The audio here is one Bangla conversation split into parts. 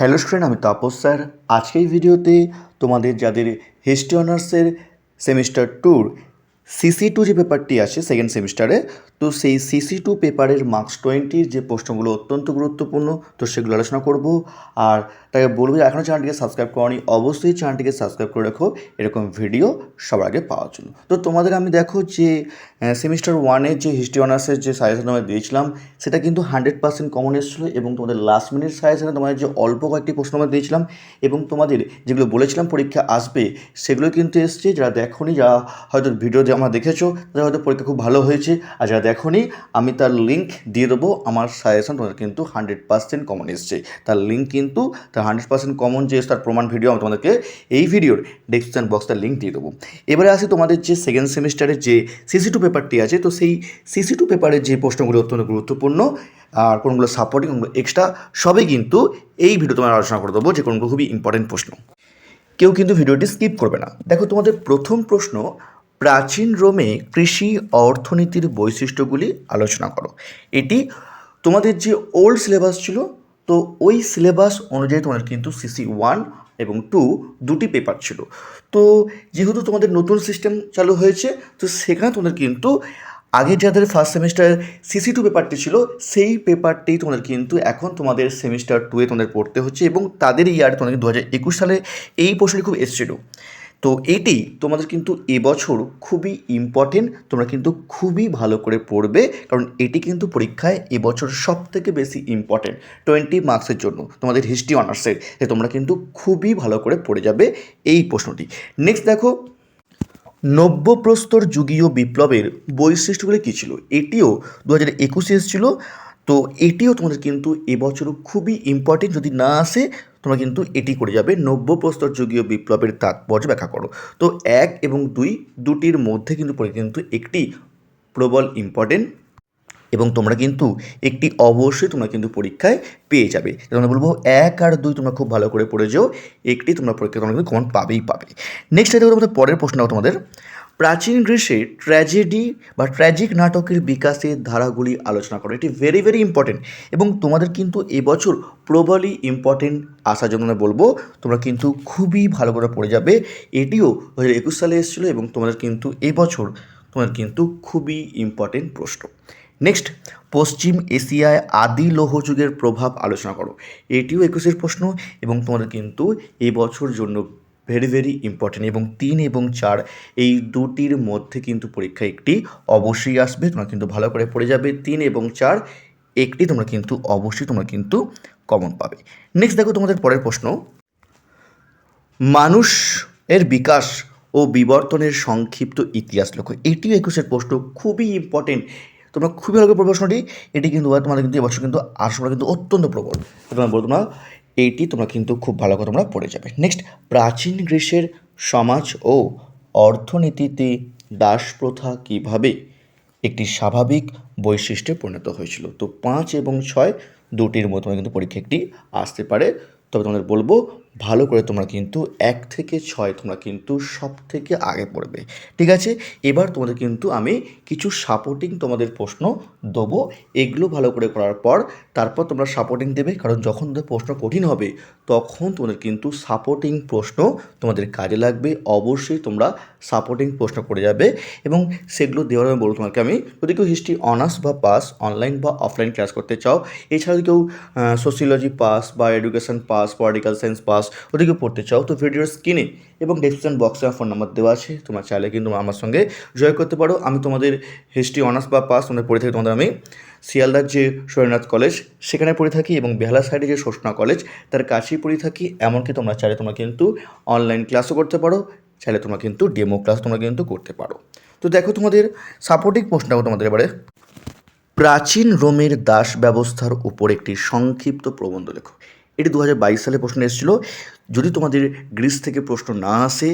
হ্যালো স্টুডেন্ট, আমি তাপস স্যার। আজকে এই ভিডিওতে তোমাদের যাদের হিস্ট্রি অনার্সের সেমিস্টার টুর CC2 যে পেপারটি আছে সেকেন্ড সেমিস্টারে, তো সেই CC2 পেপারের মার্কস 20 যে প্রশ্নগুলো অত্যন্ত গুরুত্বপূর্ণ, তো সেগুলো আলোচনা করব। আর তাকে বলবো যে এখনও চ্যানেলটিকে সাবস্ক্রাইব করনি, অবশ্যই চ্যানেলটিকে সাবস্ক্রাইব করে রাখো এরকম ভিডিও সবার আগে পাওয়ার জন্য। তো তোমাদের আমি দেখো যে সেমিস্টার ওয়ানের যে হিস্ট্রি অনার্সের যে সাজেশন আমি দিয়েছিলাম সেটা কিন্তু 100% কমন এসেছিলো, এবং তোমাদের লাস্ট মিনিট সাজেশনে তোমাদের যে অল্প কয়েকটি প্রশ্ন আমি দিয়েছিলাম এবং তোমাদের যেগুলো বলেছিলাম পরীক্ষা আসবে সেগুলো কিন্তু এসছে। যারা দেখোনি, যারা হয়তো ভিডিও যে আমরা দেখেছো তাদের হয়তো পরীক্ষা খুব ভালো হয়েছে, আর যারা দেখোনি আমি তার লিঙ্ক দিয়ে দেবো। আমার সাজেশন তোমাদের কিন্তু 100% কমন এসছে, তার লিঙ্ক কিন্তু তার 100% কমন যে তার প্রমাণ ভিডিও আমি তোমাদেরকে এই ভিডিওর ডেসক্রিপশন বক্সটার লিঙ্ক দিয়ে দেবো। এবারে আসি তোমাদের যে সেকেন্ড সেমিস্টারের যে CC2 পেপারটি আছে, তো সেই CC2 পেপারের যে প্রশ্নগুলো অত্যন্ত গুরুত্বপূর্ণ, আর কোনগুলো সাপোর্টিং, কোনগুলো এক্সট্রা, সবই কিন্তু এই ভিডিও তোমার আলোচনা করে দেবো, যে কোনগুলো খুবই ইম্পর্টেন্ট প্রশ্ন। কেউ কিন্তু ভিডিওটি স্কিপ করবে না। দেখো তোমাদের প্রথম প্রশ্ন, প্রাচীন রোমে কৃষি অর্থনীতির বৈশিষ্ট্যগুলি আলোচনা করো। এটি তোমাদের যে ওল্ড সিলেবাস ছিল, তো ওই সিলেবাস অনুযায়ী তোমাদের কিন্তু CC1 এবং 2 দুটি পেপার ছিল। তো যেহেতু তোমাদের নতুন সিস্টেম চালু হয়েছে, তো সেখানে তোমাদের কিন্তু আগে যাদের ফার্স্ট সেমিস্টারের CC2 পেপারটি ছিল সেই পেপারটি তোমাদের কিন্তু এখন তোমাদের সেমিস্টার 2-এ তোমাদের পড়তে হচ্ছে, এবং তাদের ইয়ার তোমাদের 2021 সালে এই প্রশ্নটি খুব এসেছিল। তো এটি তোমাদের কিন্তু এবছর খুবই ইম্পর্টেন্ট, তোমরা কিন্তু খুবই ভালো করে পড়বে, কারণ এটি কিন্তু পরীক্ষায় এবছর সব থেকে বেশি ইম্পর্টেন্ট 20 মার্কসের জন্য তোমাদের হিস্ট্রি অনার্সের, যে তোমরা কিন্তু খুবই ভালো করে পড়ে যাবে এই প্রশ্নটি। নেক্সট দেখো, নব্যপ্রস্তর যুগীয় বিপ্লবের বৈশিষ্ট্যগুলি কী ছিল, এটিও 2021 এসেছিল। তো এটিও তোমাদের কিন্তু এবছরও খুবই ইম্পর্টেন্ট, যদি না আসে তোমরা কিন্তু এটি করে যাবে, নব্যপ্রস্তর যুগীয় বিপ্লবের তাৎপর্য ব্যাখ্যা করো। তো 1 এবং 2 দুটির মধ্যে কিন্তু একটি প্রবল ইম্পর্টেন্ট, এবং তোমরা কিন্তু একটি অবশ্যই তোমরা কিন্তু পরীক্ষায় পেয়ে যাবে। তোমরা বলবো 1 আর 2 তোমরা খুব ভালো করে পড়ে যাও, একটি তোমরা পরীক্ষা তোমরা কিন্তু কমন পাবেই পাবে। নেক্সট দেখো তোমাদের পরের প্রশ্ন তোমাদের, প্রাচীন গ্রীসে ট্র্যাজেডি বা ট্র্যাজিক নাটকের বিকাশের ধারাগুলি আলোচনা করো। এটি ভেরি ভেরি ইম্পর্টেন্ট, এবং তোমাদের কিন্তু এবছর প্রবলি ইম্পর্টেন্ট আসার জন্য বলবো তোমরা কিন্তু খুবই ভালো করে পড়ে যাবে। এটিও 2021 সালে এসেছিলো, এবং তোমাদের কিন্তু এবছর তোমাদের কিন্তু খুবই ইম্পর্টেন্ট প্রশ্ন। নেক্সট, পশ্চিম এশিয়ায় আদি লৌহ যুগের প্রভাব আলোচনা করো। এটিও 21-এর প্রশ্ন, এবং তোমাদের কিন্তু এই বছর জন্য ভেরি ভেরি ইম্পর্টেন্ট, এবং 3 এবং 4 এই দুটির মধ্যে কিন্তু পরীক্ষা একটি অবশ্যই আসবে, তোমরা কিন্তু ভালো করে পড়ে যাবে। 3 এবং 4 একটি তোমরা কিন্তু অবশ্যই তোমরা কিন্তু কমন পাবে। নেক্সট দেখো তোমাদের পরের প্রশ্ন, মানুষ এর বিকাশ ও বিবর্তনের সংক্ষিপ্ত ইতিহাস লেখো। এটিও 21-এর প্রশ্ন, খুবই ইম্পর্টেন্ট, তোমরা খুবই ভালো করে প্রশ্নটি। এটি কিন্তু তোমাদের কিন্তু এবছর কিন্তু আসলে কিন্তু অত্যন্ত প্রবল, তোমরা বলতো না, এইটি তোমরা কিন্তু খুব ভালো করে তোমরা পড়ে যাবে। নেক্সট, প্রাচীন গ্রীসের সমাজ ও অর্থনীতিতে দাস প্রথা কীভাবে একটি স্বাভাবিক বৈশিষ্ট্যে পরিণত হয়েছিল। তো 5 এবং 6 দুটির মধ্যে তোমরা কিন্তু পরীক্ষা একটি আসতে পারে, তবে তোমাদের বলবো ভালো করে তোমরা কিন্তু 1 থেকে 6 তোমরা কিন্তু সব থেকে আগে পড়বে। ঠিক আছে, এবার তোমাদের কিন্তু আমি কিছু সাপোর্টিং তোমাদের প্রশ্ন দেবো, এগুলো ভালো করে করার পর তারপর তোমরা সাপোর্টিং দেবে, কারণ যখন তোমাদের প্রশ্ন কঠিন হবে তখন তোমাদের কিন্তু সাপোর্টিং প্রশ্ন তোমাদের কাজে লাগবে। অবশ্যই তোমরা সাপোর্টিং প্রশ্ন করে যাবে, এবং সেগুলো দেওয়ার আমি বলবো তোমাকে আমি, যদি কেউ হিস্ট্রি অনার্স বা পাস অনলাইন বা অফলাইন ক্লাস করতে চাও, এছাড়া যদি কেউ সোশিওলজি পাস বা education pass, political science pass ওদিকে পড়তে চাও, তো ভিডিওর স্ক্রিনে এবং ডেসক্রিপশন বক্সে আমার ফোন নাম্বার দেওয়া আছে, তোমরা চাইলে কিন্তু আমার সঙ্গে জয়েন করতে পারো। আমি তোমাদের হিস্ট্রি অনার্স বা পাস তোমাদের পড়ে থাকি, তোমাদের আমি শিয়ালদার যে সৈন্যনাথ কলেজ সেখানে পড়ে থাকি, এবং বেহালা সাইডে যে শোষণা কলেজ তার কাছেই পড়ে থাকি। এমনকি তোমরা চাইলে তোমরা কিন্তু অনলাইন ক্লাসও করতে পারো, চাইলে তোমরা কিন্তু ডেমো ক্লাস তোমরা কিন্তু করতে পারো। তো দেখো তোমাদের সাপোর্টিং প্রশ্নটাও তোমাদের এবারে, প্রাচীন রোমের দাস ব্যবস্থার উপর একটি সংক্ষিপ্ত প্রবন্ধ লেখো। এটি 2022 সালে প্রশ্ন এসেছিলো। যদি তোমাদের গ্রিস থেকে প্রশ্ন না আসে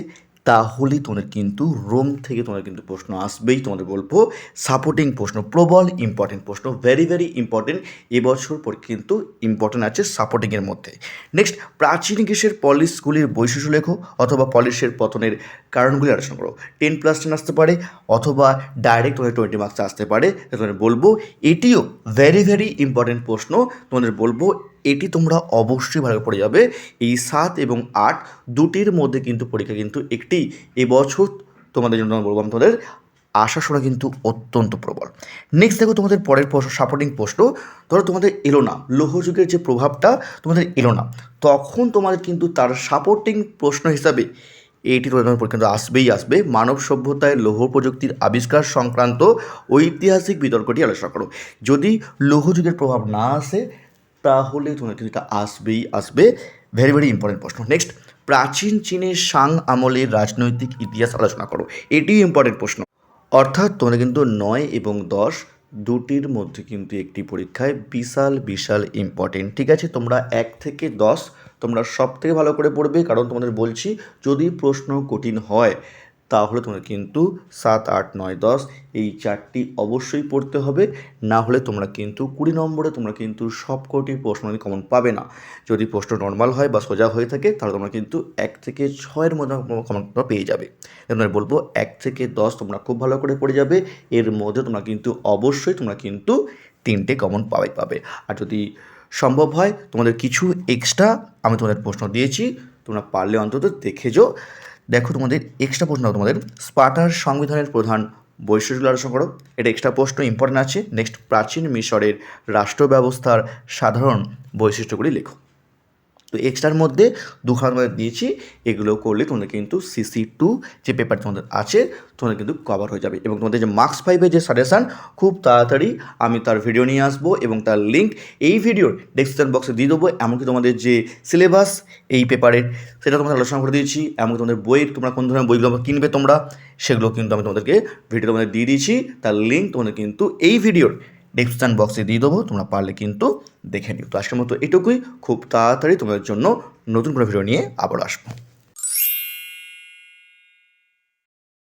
তাহলে তোমাদের কিন্তু রোম থেকে তোমাদের কিন্তু প্রশ্ন আসবেই। তোমাদের বলবো সাপোর্টিং প্রশ্ন, প্রবল ইম্পর্টেন্ট প্রশ্ন, ভেরি ভেরি ইম্পর্টেন্ট, এবছর পর কিন্তু ইম্পর্টেন্ট আছে সাপোর্টিংয়ের মধ্যে। নেক্সট, প্রাচীন গ্রিসের পলিসগুলির বৈশিষ্ট্য লেখো, অথবা পলিসের পতনের কারণগুলি আলোচনা করো। 10+10 আসতে পারে, অথবা ডাইরেক্ট তোমাদের 20 মার্কস আসতে পারে। তোমাদের বলবো এটিও ভেরি ভেরি ইম্পর্টেন্ট প্রশ্ন, তোমাদের বলবো এটি তোমরা অবশ্যই ভালো করে পড়ে যাবে। এই 7 এবং 8 দুটির মধ্যে কিন্তু পরীক্ষা কিন্তু একটি এবছর তোমাদের জন্য বলবো আমি তোমাদের আশাসরা কিন্তু অত্যন্ত প্রবল। নেক্সট দেখো তোমাদের পরের প্রশ্ন, সাপোর্টিং প্রশ্ন। ধরো তোমাদের এলো না, লৌহযুগের যে প্রভাবটা তোমাদের এলো না, তখন তোমাদের কিন্তু তার সাপোর্টিং প্রশ্ন হিসাবে এইটি তোমাদের পরীক্ষা কিন্তু আসবেই আসবে। মানব সভ্যতায় লৌহ প্রযুক্তির আবিষ্কার সংক্রান্ত ঐতিহাসিক বিতর্কটি আলোচনা করো। যদি লৌহযুগের প্রভাব না আসে তাহলে তোমাদের কিন্তু এটা আসবেই আসবে। ভেরি ভেরি ইম্পর্টেন্ট প্রশ্ন। নেক্সট, প্রাচীন চীনের সাং আমলের রাজনৈতিক ইতিহাস আলোচনা করো। এটিও ইম্পর্টেন্ট প্রশ্ন। অর্থাৎ তোমাদের কিন্তু 9 এবং 10 দুটির মধ্যে কিন্তু একটি পরীক্ষায় বিশাল বিশাল ইম্পর্টেন্ট। ঠিক আছে, তোমরা 1 থেকে 10 তোমরা সব থেকে ভালো করে পড়বে, কারণ তোমাদের বলছি যদি প্রশ্ন কঠিন হয় তাহলে তোমাদের কিন্তু 7, 8, 9, 10 এই 4টি অবশ্যই পড়তে হবে। না হলে তোমরা কিন্তু 20 নম্বরে তোমরা কিন্তু সব কটি প্রশ্ন কমন পাবে না। যদি প্রশ্ন নর্মাল হয় বা সোজা হয়ে থাকে তাহলে তোমরা কিন্তু 1 থেকে 6-এর মধ্যে কমন পেয়ে যাবে। তোমরা বলবো 1 থেকে 10 তোমরা খুব ভালো করে পড়ে যাবে, এর মধ্যে তোমরা কিন্তু অবশ্যই তোমরা কিন্তু 3টে কমন পাবে। আর যদি সম্ভব হয় তোমাদের কিছু এক্সট্রা আমি তোমাদের প্রশ্ন দিয়েছি, তোমরা পারলে অন্তত দেখে যাও। দেখো তোমাদের এক্সট্রা প্রশ্ন, তোমাদের স্পার্টার সংবিধানের প্রধান বৈশিষ্ট্যগুলো আলোচনা করো। এটা এক্সট্রা প্রশ্ন ইম্পর্টেন্ট আছে। নেক্সট, প্রাচীন মিশরের রাষ্ট্র ব্যবস্থার সাধারণ বৈশিষ্ট্যগুলি লেখো। তো এক্সট্রার মধ্যে দুখানা তোমাদের দিয়েছি, এগুলো করলে তোমাদের কিন্তু CC2 যে পেপার তোমাদের আছে তোমাদের কিন্তু কভার হয়ে যাবে। এবং তোমাদের যে মার্কস 5-এর যে সাজেশান খুব তাড়াতাড়ি আমি তার ভিডিও নিয়ে আসবো এবং তার লিঙ্ক এই ভিডিওর ডেসক্রিপশন বক্সে দিয়ে দেবো। এমনকি তোমাদের যে সিলেবাস এই পেপারের সেটা তোমাদের আলোচনা করে দিয়েছি। এমনকি তোমাদের বইয়ের তোমরা কোন ধরনের বইগুলো কিনবে তোমরা সেগুলো কিন্তু আমি তোমাদেরকে ভিডিও তোমাদের দিয়ে দিয়েছি। তার লিঙ্ক তোমাদের কিন্তু এই ভিডিওর ডেসক্রিপশন বক্সে দিয়ে দেবো, তোমরা পারলে কিন্তু দেখে নিও। তো আজকের মতো এটুকুই, খুব তাড়াতাড়ি তোমাদের জন্য নতুন কোনো ভিডিও নিয়ে আবার আসবো।